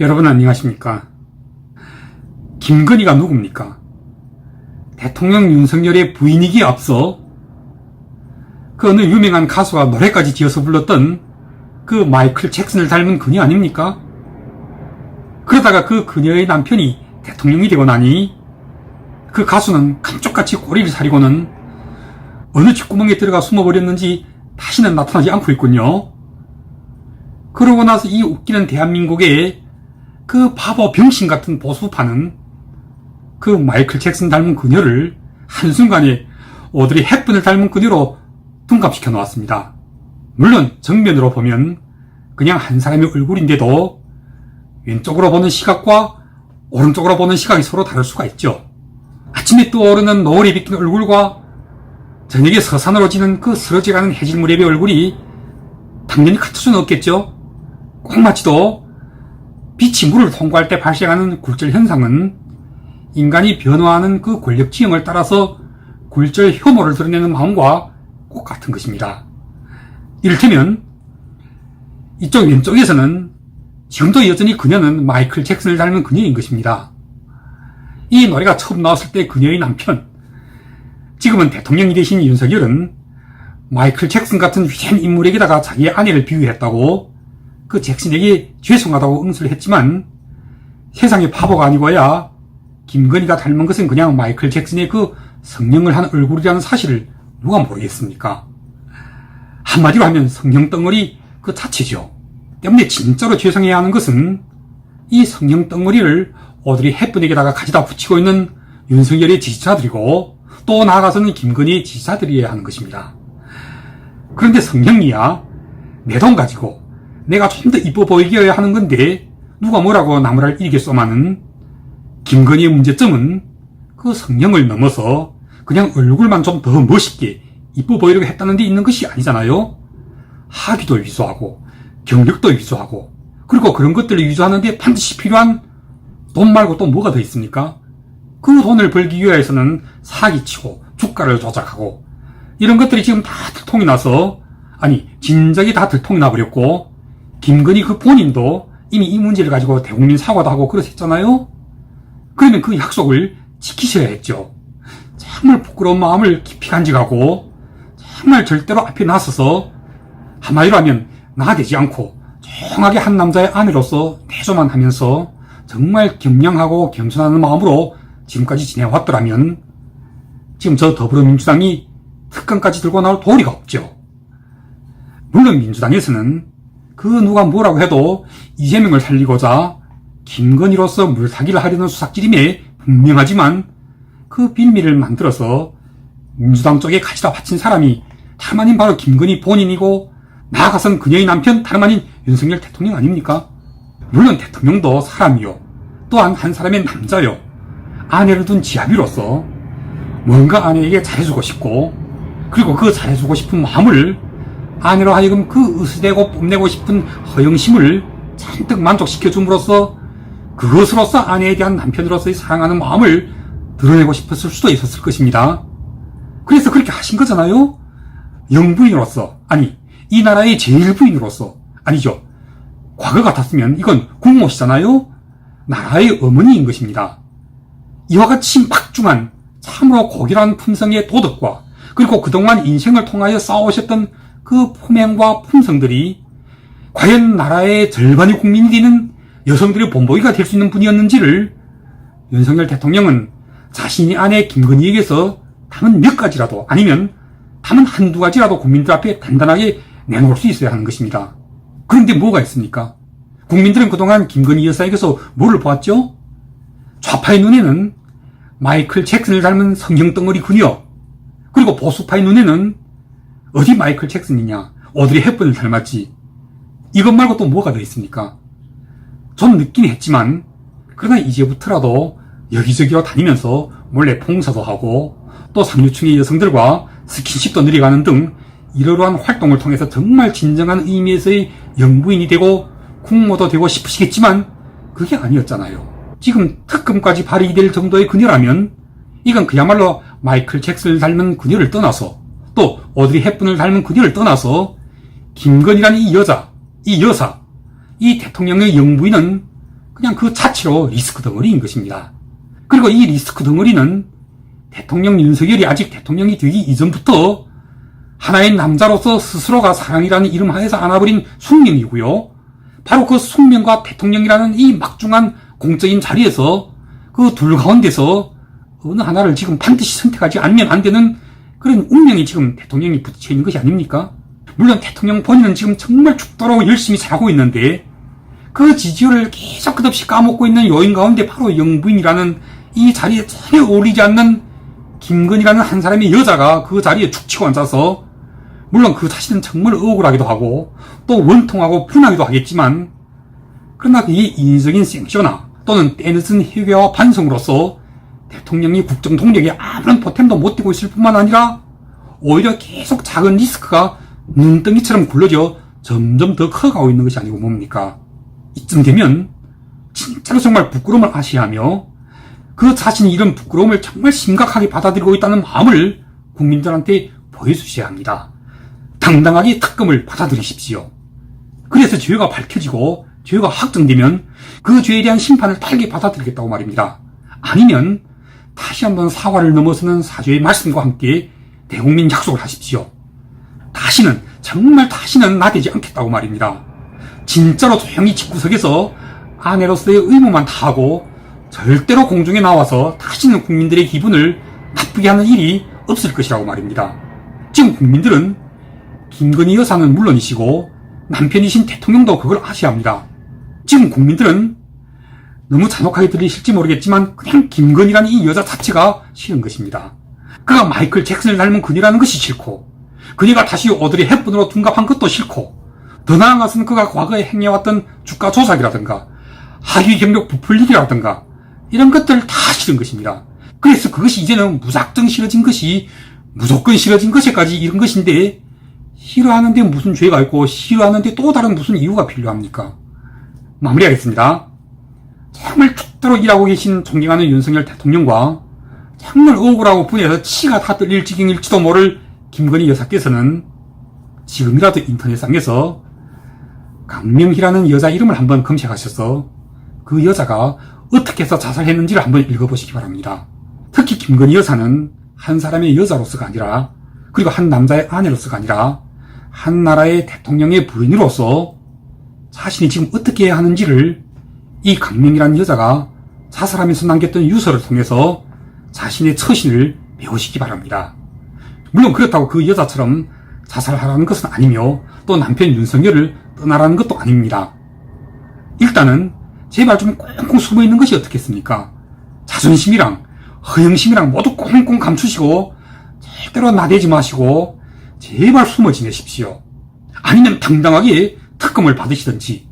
여러분 안녕하십니까? 김건희가 누굽니까? 대통령 윤석열의 부인이기에 앞서 그 어느 유명한 가수가 노래까지 지어서 불렀던 그 마이클 잭슨을 닮은 그녀 아닙니까? 그러다가 그 그녀의 남편이 대통령이 되고 나니 그 가수는 감쪽같이 꼬리를 사리고는 어느 쥐구멍에 들어가 숨어버렸는지 다시는 나타나지 않고 있군요. 그러고 나서 이 웃기는 대한민국의 그 바보 병신 같은 보수파는 그 마이클 잭슨 닮은 그녀를 한순간에 오드리 헵번을 닮은 그녀로 둔갑시켜 놓았습니다. 물론 정면으로 보면 그냥 한 사람의 얼굴인데도 왼쪽으로 보는 시각과 오른쪽으로 보는 시각이 서로 다를 수가 있죠. 아침에 떠오르는 노을이 비킨 얼굴과 저녁에 서산으로 지는 그 쓰러져가는 해질 무렵의 얼굴이 당연히 같을 수는 없겠죠. 꼭 마치도 빛이 물을 통과할 때 발생하는 굴절 현상은 인간이 변화하는 그 권력 지형을 따라서 굴절 혐오를 드러내는 마음과 꼭 같은 것입니다. 이를테면 이쪽 왼쪽에서는 지금도 여전히 그녀는 마이클 잭슨을 닮은 그녀인 것입니다. 이 노래가 처음 나왔을 때 그녀의 남편, 지금은 대통령이 되신 윤석열은 마이클 잭슨 같은 위대한 인물에게다가 자기의 아내를 비유했다고 그 잭슨에게 죄송하다고 응수를 했지만 세상에 바보가 아니고야 김건희가 닮은 것은 그냥 마이클 잭슨의 그 성형을 한 얼굴이라는 사실을 누가 모르겠습니까? 한마디로 하면 성형덩어리 그 자체죠. 때문에 진짜로 죄송해야 하는 것은 이 성형덩어리를 오드리 헵번에게다가 가져다 붙이고 있는 윤석열의 지지자들이고 또 나아가서는 김건희의 지지자들이어야 하는 것입니다. 그런데 성형이야 내 돈 가지고 내가 좀 더 이뻐 보이게 하는 건데 누가 뭐라고 나무랄 일겠소마는 김건희의 문제점은 그 성형을 넘어서 그냥 얼굴만 좀 더 멋있게 이뻐 보이려고 했다는 데 있는 것이 아니잖아요. 학위도 위조하고 경력도 위조하고 그리고 그런 것들을 위조하는데 반드시 필요한 돈 말고 또 뭐가 더 있습니까? 그 돈을 벌기 위해서는 사기치고 주가를 조작하고 이런 것들이 지금 다 들통이 나서 아니 진작에 다 들통이 나버렸고 김건희 그 본인도 이미 이 문제를 가지고 대국민 사과도 하고 그러셨잖아요. 그러면 그 약속을 지키셔야 했죠. 정말 부끄러운 마음을 깊이 간직하고 정말 절대로 앞에 나서서 한마디로 하면 나대지 않고 조용하게 한 남자의 아내로서 내조만 하면서 정말 경량하고 겸손한 마음으로 지금까지 지내왔더라면 지금 저 더불어민주당이 특검까지 들고 나올 도리가 없죠. 물론 민주당에서는 그 누가 뭐라고 해도 이재명을 살리고자 김건희로서 물타기를 하려는 수삭질임에 분명하지만 그 빌미를 만들어서 민주당 쪽에 가져다 바친 사람이 다름 아닌 바로 김건희 본인이고 나아가선 그녀의 남편 다름 아닌 윤석열 대통령 아닙니까? 물론 대통령도 사람이요 또한 한 사람의 남자요 아내를 둔 지아비로서 뭔가 아내에게 잘해주고 싶고 그리고 그 잘해주고 싶은 마음을 아내로 하여금 그 으스대고 뽐내고 싶은 허영심을 잔뜩 만족시켜줌으로써 그것으로서 아내에 대한 남편으로서의 사랑하는 마음을 드러내고 싶었을 수도 있었을 것입니다. 그래서 그렇게 하신 거잖아요. 영부인으로서 아니 이 나라의 제일 부인으로서 아니죠. 과거 같았으면 이건 국모시잖아요. 나라의 어머니인 것입니다. 이와 같이 막중한 참으로 고결한 품성의 도덕과 그리고 그동안 인생을 통하여 쌓아오셨던 그 품행과 품성들이 과연 나라의 절반의 국민이 되는 여성들의 본보기가 될 수 있는 분이었는지를 윤석열 대통령은 자신이 아내 김건희에게서 담은 몇 가지라도 아니면 담은 한두 가지라도 국민들 앞에 단단하게 내놓을 수 있어야 하는 것입니다. 그런데 뭐가 있습니까? 국민들은 그동안 김건희 여사에게서 뭐를 보았죠? 좌파의 눈에는 마이클 잭슨을 닮은 성형덩어리 그녀 그리고 보수파의 눈에는 어디 마이클 잭슨이냐 오드리 헵번을 닮았지 이것 말고 또 뭐가 더 있습니까? 좀 늦긴 했지만 그러나 이제부터라도 여기저기로 다니면서 몰래 봉사도 하고 또 상류층의 여성들과 스킨십도 늘어가는 등 이러한 활동을 통해서 정말 진정한 의미에서의 영부인이 되고 국모도 되고 싶으시겠지만 그게 아니었잖아요. 지금 특검까지 발의될 정도의 그녀라면 이건 그야말로 마이클 잭슨을 닮은 그녀를 떠나서 또 오드리 헵번을 닮은 그녀를 떠나서 김건희라는 이 여자, 이 여사, 이 대통령의 영부인은 그냥 그 자체로 리스크 덩어리인 것입니다. 그리고 이 리스크 덩어리는 대통령 윤석열이 아직 대통령이 되기 이전부터 하나의 남자로서 스스로가 사랑이라는 이름 하에서 안아버린 숙명이고요. 바로 그 숙명과 대통령이라는 이 막중한 공적인 자리에서 그 둘 가운데서 어느 하나를 지금 반드시 선택하지 않으면 안 되는 그런 운명이 지금 대통령이 부딪혀 있는 것이 아닙니까? 물론 대통령 본인은 지금 정말 죽도록 열심히 잘하고 있는데 그 지지율을 계속 끝없이 까먹고 있는 요인 가운데 바로 영부인이라는 이 자리에 전혀 어울리지 않는 김건희라는 한 사람의 여자가 그 자리에 축 치고 앉아서 물론 그 자신은 정말 억울하기도 하고 또 원통하고 분하기도 하겠지만 그러나 그의 인위적인 생쇼나 또는 때늦은 회개와 반성으로서 대통령이 국정 동력에 아무런 보탬도 못 되고 있을 뿐만 아니라 오히려 계속 작은 리스크가 눈덩이처럼 굴러져 점점 더 커가고 있는 것이 아니고 뭡니까? 이쯤 되면 진짜로 정말 부끄러움을 아시하며 그 자신이 이런 부끄러움을 정말 심각하게 받아들이고 있다는 마음을 국민들한테 보여주셔야 합니다. 당당하게 특검을 받아들이십시오. 그래서 죄가 밝혀지고 죄가 확정되면 그 죄에 대한 심판을 달게 받아들이겠다고 말입니다. 아니면 다시 한번 사과를 넘어서는 사죄의 말씀과 함께 대국민 약속을 하십시오. 다시는 정말 다시는 나대지 않겠다고 말입니다. 진짜로 조용히 집구석에서 아내로서의 의무만 다하고 절대로 공중에 나와서 다시는 국민들의 기분을 나쁘게 하는 일이 없을 것이라고 말입니다. 지금 국민들은 김건희 여사는 물론이시고 남편이신 대통령도 그걸 아셔야 합니다. 지금 국민들은 너무 잔혹하게 들리실지 모르겠지만 그냥 김건희라는 이 여자 자체가 싫은 것입니다. 그가 마이클 잭슨을 닮은 그녀라는 것이 싫고 그녀가 다시 오드리 헵번으로 둔갑한 것도 싫고 더 나아가서는 그가 과거에 행해왔던 주가 조작이라든가 하위 경력 부풀리기라든가 이런 것들 다 싫은 것입니다. 그래서 그것이 이제는 무작정 싫어진 것이 무조건 싫어진 것에까지 이런 것인데 싫어하는데 무슨 죄가 있고 싫어하는데 또 다른 무슨 이유가 필요합니까? 마무리하겠습니다. 정말 죽도록 일하고 계신 존경하는 윤석열 대통령과 정말 억울하고 분해서 치가 다 떨릴 지경일지도 모를 김건희 여사께서는 지금이라도 인터넷상에서 강명희라는 여자 이름을 한번 검색하셔서 그 여자가 어떻게 해서 자살했는지를 한번 읽어보시기 바랍니다. 특히 김건희 여사는 한 사람의 여자로서가 아니라 그리고 한 남자의 아내로서가 아니라 한 나라의 대통령의 부인으로서 자신이 지금 어떻게 해야 하는지를 이 강명이라는 여자가 자살하면서 남겼던 유서를 통해서 자신의 처신을 배우시기 바랍니다. 물론 그렇다고 그 여자처럼 자살하라는 것은 아니며 또 남편 윤석열을 떠나라는 것도 아닙니다. 일단은 제발 좀 꽁꽁 숨어있는 것이 어떻겠습니까? 자존심이랑 허영심이랑 모두 꽁꽁 감추시고 절대로 나대지 마시고 제발 숨어 지내십시오. 아니면 당당하게 특검을 받으시든지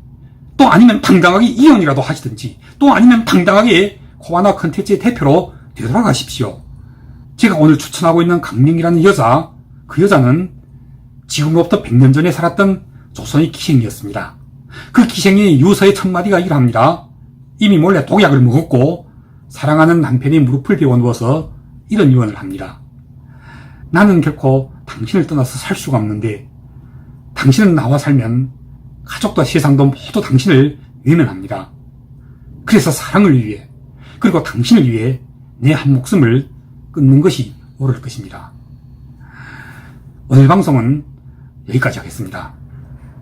또 아니면 당당하게 이혼이라도 하시든지 또 아니면 당당하게 코바나 컨텐츠의 대표로 되돌아가십시오. 제가 오늘 추천하고 있는 강명이라는 여자, 그 여자는 지금으로부터 100년 전에 살았던 조선의 기생이었습니다. 그 기생의 유서의 첫 마디가 이러합니다. 이미 몰래 독약을 먹었고 사랑하는 남편의 무릎을 베어 누워서 이런 유언을 합니다. 나는 결코 당신을 떠나서 살 수가 없는데 당신은 나와 살면 가족과 세상도 모두 당신을 외면합니다. 그래서 사랑을 위해 그리고 당신을 위해 내 한 목숨을 끊는 것이 옳을 것입니다. 오늘 방송은 여기까지 하겠습니다.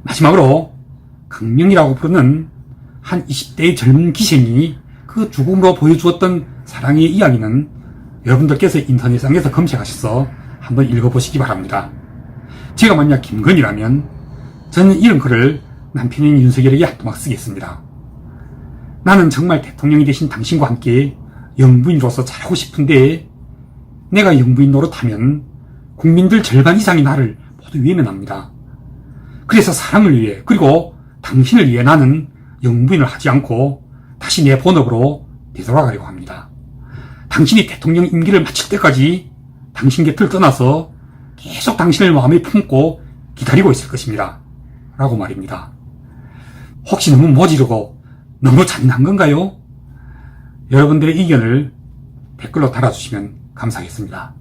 마지막으로 강명이라고 부르는 한 20대의 젊은 기생이 그 죽음으로 보여주었던 사랑의 이야기는 여러분들께서 인터넷상에서 검색하셔서 한번 읽어보시기 바랍니다. 제가 만약 김건희라면 저는 이런 글을 남편인 윤석열에게 한 토막 쓰겠습니다. 나는 정말 대통령이 되신 당신과 함께 영부인으로서 잘하고 싶은데 내가 영부인 노릇하면 국민들 절반 이상이 나를 모두 외면합니다. 그래서 사랑을 위해 그리고 당신을 위해 나는 영부인을 하지 않고 다시 내 본업으로 되돌아가려고 합니다. 당신이 대통령 임기를 마칠 때까지 당신 곁을 떠나서 계속 당신을 마음에 품고 기다리고 있을 것입니다. 라고 말입니다. 혹시 너무 모지르고 너무 잔인한 건가요? 여러분들의 의견을 댓글로 달아주시면 감사하겠습니다.